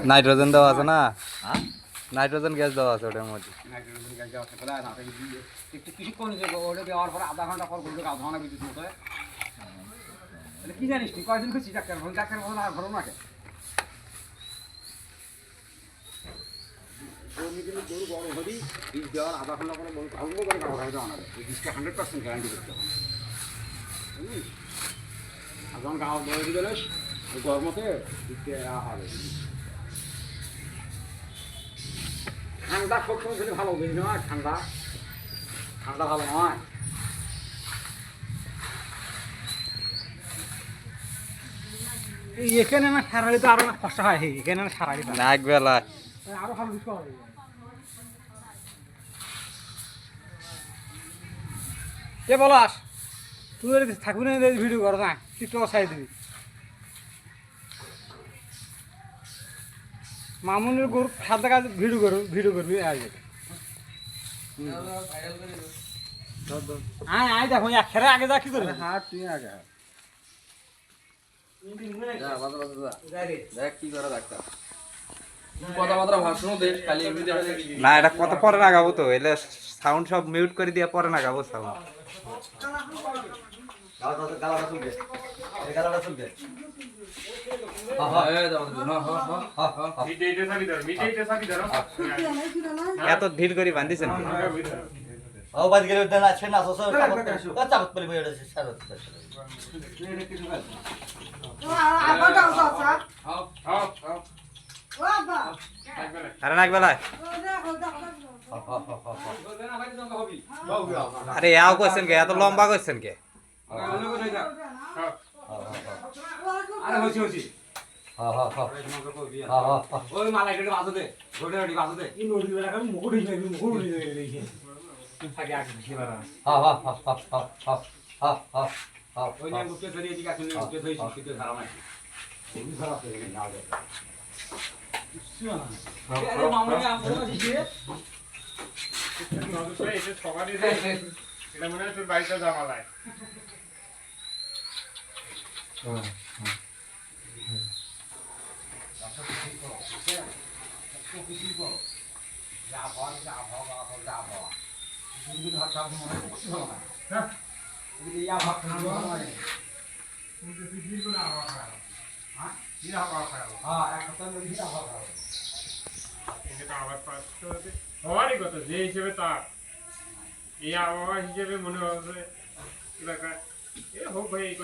Nitrogen দেওয়া আছে না? নাইট্রোজেন গ্যাস দেওয়া আছে ওটার মধ্যে। নাইট্রোজেন গ্যাস দেওয়া আছে বলে না একটু কিছুক্ষণ ওটা দেওয়ার পরে আধা ঘন্টা পর ঘুরলে আধা ঘন্টা বিদ্যুৎ মতো তাহলে কি জানিস তুই কয়দিন খুঁজছি ডাক্তার বলুন আর ঘর নাকে গরু বড় হবি বীজ দেওয়ার আধা ঘন্টা পরে ভালো করে কাপড় দেওয়া হবে এই বীজটা 100% গ্যারান্টি করতে হবে বুঝলিস আর যখন গাঁও বড় দিয়ে গেলে ওই গরমতে দিতে হবে ঠান্ডা সবসময় খেলে ভালো বুঝলি নয় ঠান্ডা ঠান্ডা ভালো নয় এখানে না সারালি তো আরো কষ্ট হয় এখানে না সারালি এক বেলা আরো ভালো কিছু হবে কে বলাস তুই থাকবি না ভিডিও কর না টিকটক ছাড়ি দিবি মামুনের গরু সাদা কাজ ভিডিও করবি আগে আয় আয় দেখো খেরে আগে যা কি করবি হাট তুই আগে না এটা কত পরে লাগাবো তো এলে সাউন্ড সব মিউট করে দিয়ে পরে লাগাবো সাউন্ড এত ঢিল করে বান্ধিছেন আরে নাক বেলায় আরে ইয়াও কইছেন কে এত লম্বা কইছেন কে আরে হইছি ওই মালাইটা বাজতে গোড়াটি বাজতে এই নদী বেলা কাম মুকুট হইছে মুকুট হইছে থাকে আগে দিবারা ওই নিয়ে মুখে ধরিয়ে দিকে আসলে মুখে ধরিয়ে শিখতে ধারা নাই এই ধারা তো না যায় আরে মামুনি আমরা দিছি এটা সকালে এটা মনে হয় তোর বাইকটা জামালায় হওয়ারই কথা যে হিসেবে তার এই আবহাওয়া হিসেবে মনে হবে হোক ভাই এই